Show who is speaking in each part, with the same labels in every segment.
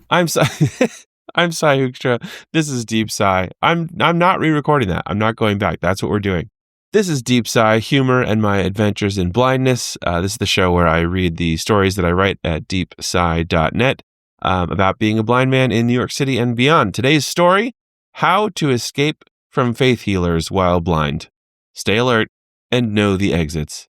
Speaker 1: I'm I'm Sai Hoekstra. This is Deep Sigh. I'm not re-recording that. I'm not going back. That's what we're doing. This is Deep Sigh, humor and my adventures in blindness. This is the show where I read the stories that I write at deepsigh.net about being a blind man in New York City and beyond. Today's story, how to escape from faith healers while blind. Stay alert and know the exits.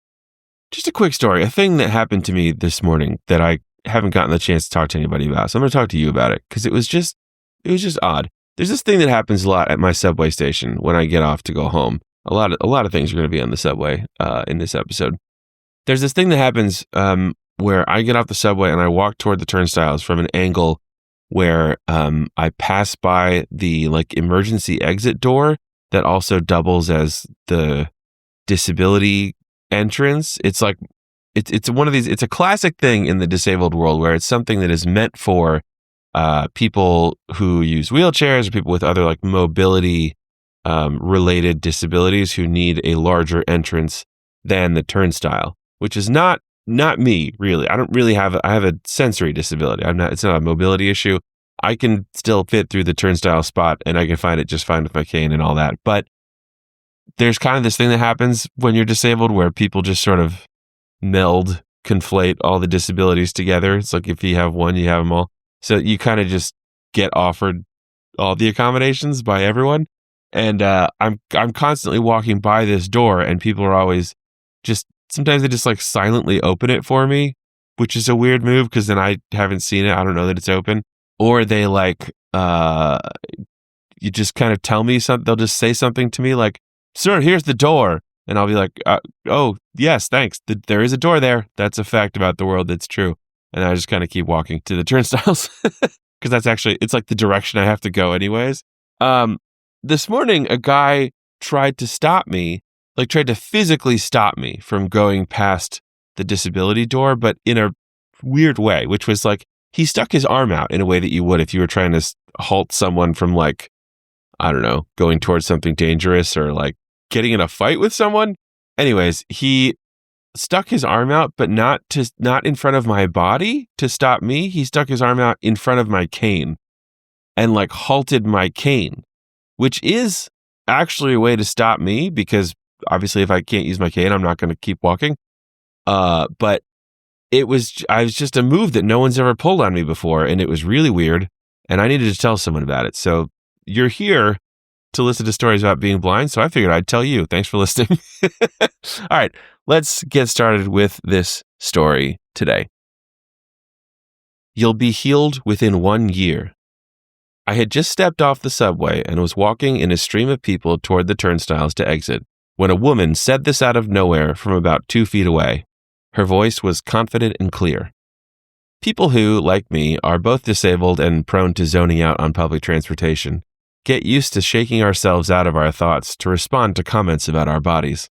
Speaker 1: Just a quick story, a thing that happened to me this morning that I haven't gotten the chance to talk to anybody about. So I'm going to talk to you about it because it was just odd. There's this thing that happens a lot at my subway station when I get off to go home. A lot of things are going to be on the subway in this episode. There's this thing that happens where I get off the subway and I walk toward the turnstiles from an angle where I pass by the emergency exit door that also doubles as the disability entrance. It's like it's one of these. It's a classic thing in the disabled world where it's something that is meant for people who use wheelchairs or people with other mobility related disabilities who need a larger entrance than the turnstile, which is not me really. I don't really I have a sensory disability. It's not a mobility issue. I can still fit through the turnstile spot and I can find it just fine with my cane and all that. But there's kind of this thing that happens when you're disabled where people just sort of conflate all the disabilities together. It's like if you have one, you have them all. So you kind of just get offered all the accommodations by everyone. And I'm constantly walking by this door and people are always sometimes they just silently open it for me, which is a weird move because then I haven't seen it. I don't know that it's open. Or they you just kind of tell me something. They'll just say something to me like, "Sir, here's the door." And I'll be like, "Oh, yes, thanks. There is a door there. That's a fact about the world. That's true." And I just kind of keep walking to the turnstiles because it's like the direction I have to go anyways. This morning, a guy tried to stop me, tried to physically stop me from going past the disability door, but in a weird way, which was he stuck his arm out in a way that you would if you were trying to halt someone from I don't know, going towards something dangerous or getting in a fight with someone. Anyways, he stuck his arm out, but not in front of my body to stop me. He stuck his arm out in front of my cane and halted my cane, which is actually a way to stop me because obviously if I can't use my cane, I'm not going to keep walking. But I was just a move that no one's ever pulled on me before. And it was really weird. And I needed to tell someone about it. So you're here to listen to stories about being blind. So I figured I'd tell you. Thanks for listening. All right, let's get started with this story today. You'll be healed within 1 year. I had just stepped off the subway and was walking in a stream of people toward the turnstiles to exit when a woman said this out of nowhere from about 2 feet away. Her voice was confident and clear. People who, like me, are both disabled and prone to zoning out on public transportation get used to shaking ourselves out of our thoughts to respond to comments about our bodies.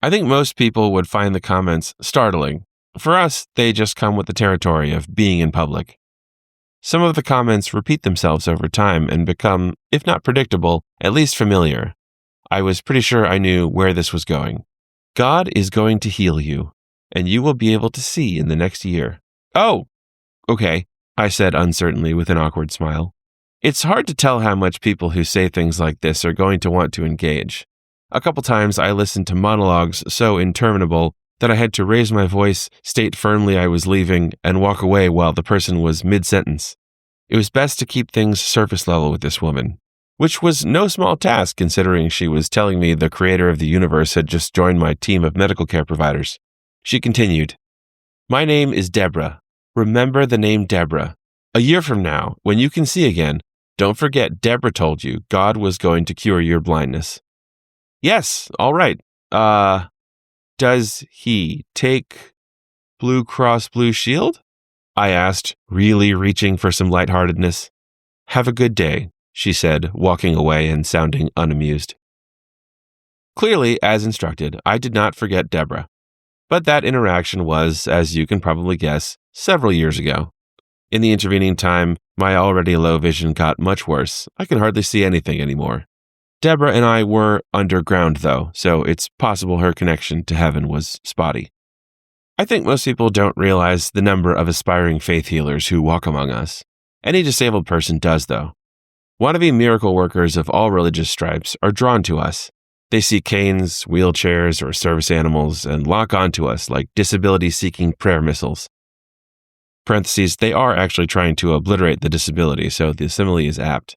Speaker 1: I think most people would find the comments startling. For us, they just come with the territory of being in public. Some of the comments repeat themselves over time and become, if not predictable, at least familiar. I was pretty sure I knew where this was going. God is going to heal you, and you will be able to see in the next year. Oh, okay, I said uncertainly with an awkward smile. It's hard to tell how much people who say things like this are going to want to engage. A couple times I listened to monologues so interminable that I had to raise my voice, state firmly I was leaving, and walk away while the person was mid-sentence. It was best to keep things surface level with this woman, which was no small task considering she was telling me the creator of the universe had just joined my team of medical care providers. She continued, "My name is Deborah. Remember the name Deborah. A year from now, when you can see again, don't forget Deborah told you God was going to cure your blindness." "Yes, all right. Does he take Blue Cross Blue Shield?" I asked, really reaching for some lightheartedness. "Have a good day," she said, walking away and sounding unamused. Clearly, as instructed, I did not forget Deborah. But that interaction was, as you can probably guess, several years ago. In the intervening time, my already low vision got much worse. I can hardly see anything anymore. Deborah and I were underground, though, so it's possible her connection to heaven was spotty. I think most people don't realize the number of aspiring faith healers who walk among us. Any disabled person does, though. Wannabe miracle workers of all religious stripes are drawn to us. They see canes, wheelchairs, or service animals and lock onto us like disability-seeking prayer missiles. Parentheses, they are actually trying to obliterate the disability, so the simile is apt.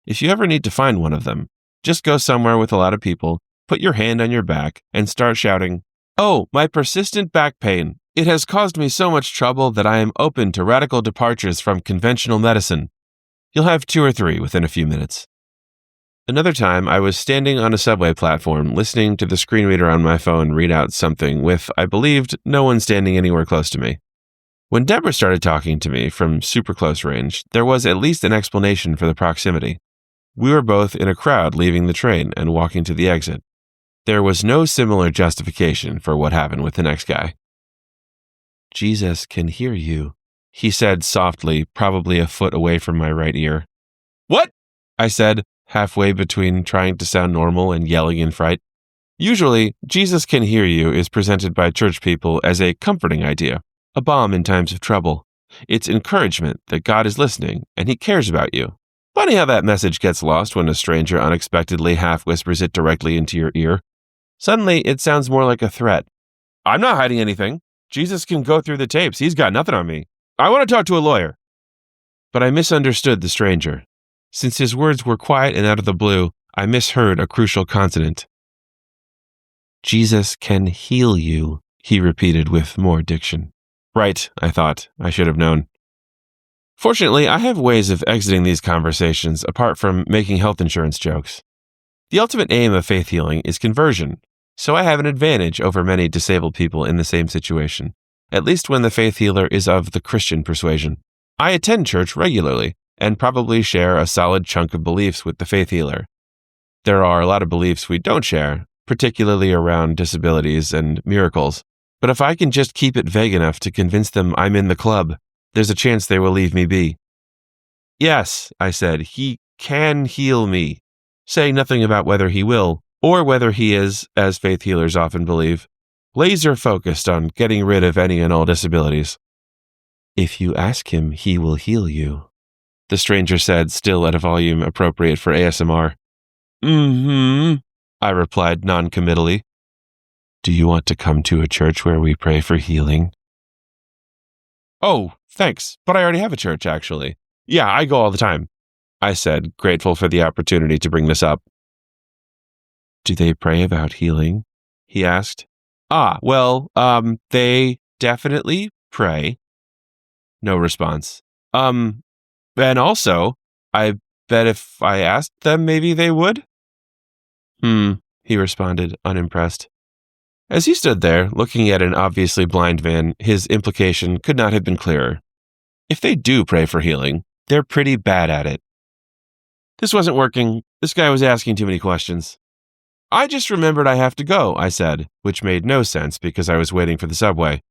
Speaker 1: If you ever need to find one of them, just go somewhere with a lot of people, put your hand on your back, and start shouting, "Oh, my persistent back pain. It has caused me so much trouble that I am open to radical departures from conventional medicine." You'll have 2 or 3 within a few minutes. Another time, I was standing on a subway platform listening to the screen reader on my phone read out something with, I believed, no one standing anywhere close to me. When Deborah started talking to me from super close range, there was at least an explanation for the proximity. We were both in a crowd leaving the train and walking to the exit. There was no similar justification for what happened with the next guy. "Jesus can hear you," he said softly, probably a foot away from my right ear. "What?" I said, halfway between trying to sound normal and yelling in fright. Usually, "Jesus can hear you" is presented by church people as a comforting idea, a balm in times of trouble. It's encouragement that God is listening and He cares about you. Funny how that message gets lost when a stranger unexpectedly half whispers it directly into your ear. Suddenly, it sounds more like a threat. "I'm not hiding anything. Jesus can go through the tapes. He's got nothing on me. I want to talk to a lawyer." But I misunderstood the stranger. Since his words were quiet and out of the blue, I misheard a crucial consonant. "Jesus can heal you," he repeated with more diction. Right, I thought. I should have known. Fortunately, I have ways of exiting these conversations apart from making health insurance jokes. The ultimate aim of faith healing is conversion, so I have an advantage over many disabled people in the same situation, at least when the faith healer is of the Christian persuasion. I attend church regularly and probably share a solid chunk of beliefs with the faith healer. There are a lot of beliefs we don't share, particularly around disabilities and miracles, but if I can just keep it vague enough to convince them I'm in the club, there's a chance they will leave me be. "Yes," I said, "He can heal me," saying nothing about whether He will, or whether He is, as faith healers often believe, laser-focused on getting rid of any and all disabilities. "If you ask Him, He will heal you," the stranger said, still at a volume appropriate for ASMR. "Mm-hmm," I replied non-committally. "Do you want to come to a church where we pray for healing?" "Oh, thanks, but I already have a church, actually. Yeah, I go all the time," I said, grateful for the opportunity to bring this up. "Do they pray about healing?" he asked. They definitely pray." No response. And also, I bet if I asked them, maybe they would?" He responded, unimpressed. As he stood there, looking at an obviously blind man, his implication could not have been clearer. If they do pray for healing, they're pretty bad at it. This wasn't working. This guy was asking too many questions. "I just remembered I have to go," I said, which made no sense because I was waiting for the subway.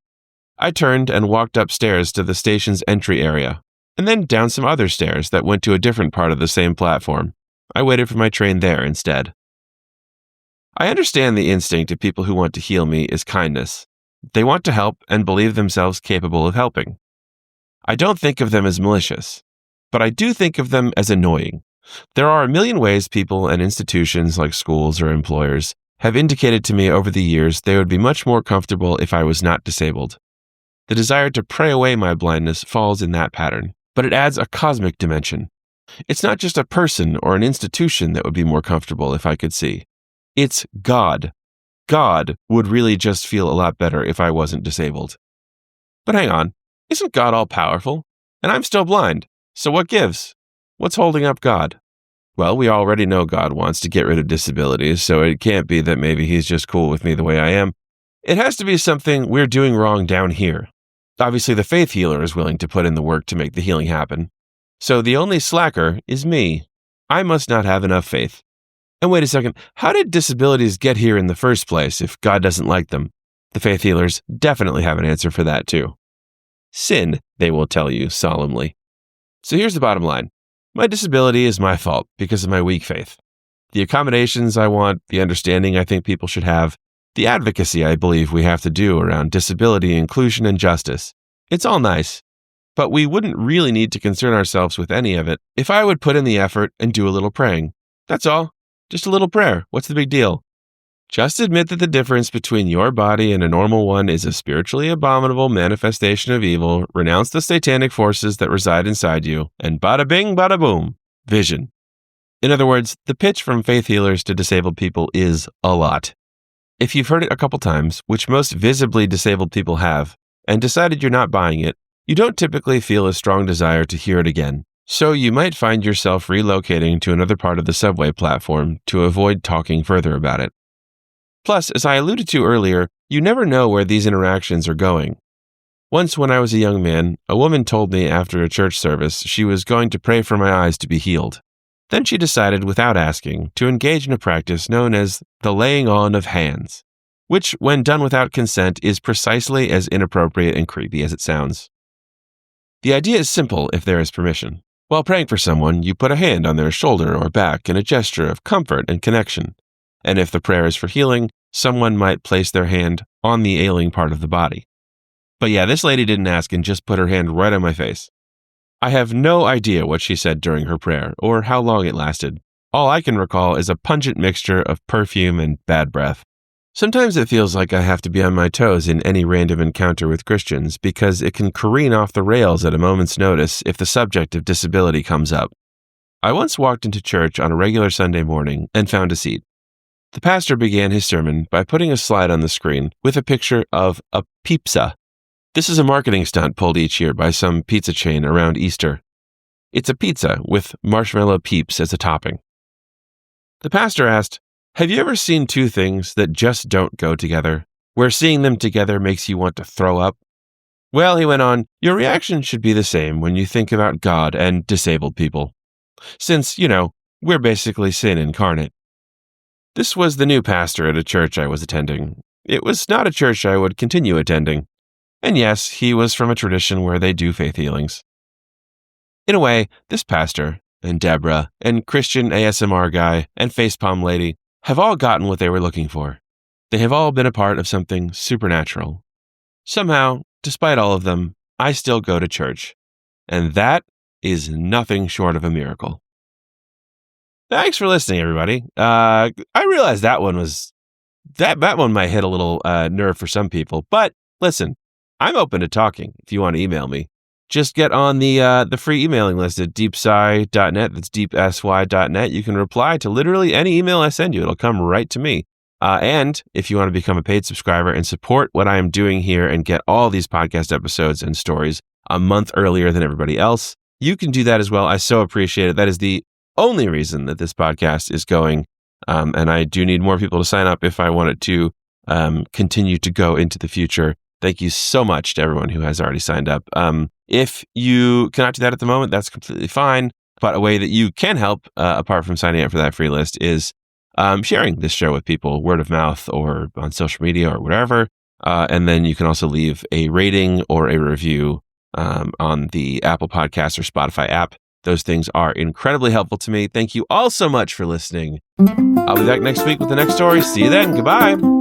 Speaker 1: I turned and walked upstairs to the station's entry area, and then down some other stairs that went to a different part of the same platform. I waited for my train there instead. I understand the instinct of people who want to heal me is kindness. They want to help and believe themselves capable of helping. I don't think of them as malicious, but I do think of them as annoying. There are a million ways people and institutions like schools or employers have indicated to me over the years they would be much more comfortable if I was not disabled. The desire to pray away my blindness falls in that pattern, but it adds a cosmic dimension. It's not just a person or an institution that would be more comfortable if I could see. It's God. God would really just feel a lot better if I wasn't disabled. But hang on, isn't God all-powerful? And I'm still blind, so what gives? What's holding up God? Well, we already know God wants to get rid of disabilities, so it can't be that maybe He's just cool with me the way I am. It has to be something we're doing wrong down here. Obviously, the faith healer is willing to put in the work to make the healing happen. So the only slacker is me. I must not have enough faith. And wait a second, how did disabilities get here in the first place if God doesn't like them? The faith healers definitely have an answer for that too. Sin, they will tell you solemnly. So here's the bottom line. My disability is my fault because of my weak faith. The accommodations I want, the understanding I think people should have, The advocacy I believe we have to do around disability, inclusion, and justice. It's all nice, but we wouldn't really need to concern ourselves with any of it if I would put in the effort and do a little praying. That's all. Just a little prayer. What's the big deal? Just admit that the difference between your body and a normal one is a spiritually abominable manifestation of evil, renounce the satanic forces that reside inside you, and bada bing, bada boom, vision. In other words, the pitch from faith healers to disabled people is a lot. If you've heard it a couple times, which most visibly disabled people have, and decided you're not buying it, you don't typically feel a strong desire to hear it again. So you might find yourself relocating to another part of the subway platform to avoid talking further about it. Plus, as I alluded to earlier, you never know where these interactions are going. Once when I was a young man, a woman told me after a church service she was going to pray for my eyes to be healed. Then she decided, without asking, to engage in a practice known as the laying on of hands, which, when done without consent, is precisely as inappropriate and creepy as it sounds. The idea is simple if there is permission. While praying for someone, you put a hand on their shoulder or back in a gesture of comfort and connection. And if the prayer is for healing, someone might place their hand on the ailing part of the body. But yeah, this lady didn't ask and just put her hand right on my face. I have no idea what she said during her prayer or how long it lasted. All I can recall is a pungent mixture of perfume and bad breath. Sometimes it feels like I have to be on my toes in any random encounter with Christians because it can careen off the rails at a moment's notice if the subject of disability comes up. I once walked into church on a regular Sunday morning and found a seat. The pastor began his sermon by putting a slide on the screen with a picture of a pizza. This is a marketing stunt pulled each year by some pizza chain around Easter. It's a pizza with marshmallow peeps as a topping. The pastor asked, "Have you ever seen two things that just don't go together, where seeing them together makes you want to throw up?" Well, he went on, your reaction should be the same when you think about God and disabled people. Since, we're basically sin incarnate. This was the new pastor at a church I was attending. It was not a church I would continue attending. And yes, he was from a tradition where they do faith healings. In a way, this pastor, and Deborah, and Christian ASMR guy, and facepalm lady have all gotten what they were looking for. They have all been a part of something supernatural. Somehow, despite all of them, I still go to church. And that is nothing short of a miracle. Thanks for listening, everybody. I realized that one was that one might hit a little nerve for some people, but listen, I'm open to talking. If you want to email me, just get on the free emailing list at deepsy.net. That's deepsy.net. You can reply to literally any email I send you. It'll come right to me. And if you want to become a paid subscriber and support what I am doing here and get all these podcast episodes and stories a month earlier than everybody else, you can do that as well. I so appreciate it. That is the only reason that this podcast is going. And I do need more people to sign up if I want it to continue to go into the future. Thank you so much to everyone who has already signed up. If you cannot do that at the moment, that's completely fine. But a way that you can help, apart from signing up for that free list, is sharing this show with people, word of mouth or on social media or whatever. And then you can also leave a rating or a review on the Apple Podcast or Spotify app. Those things are incredibly helpful to me. Thank you all so much for listening. I'll be back next week with the next story. See you then. Goodbye.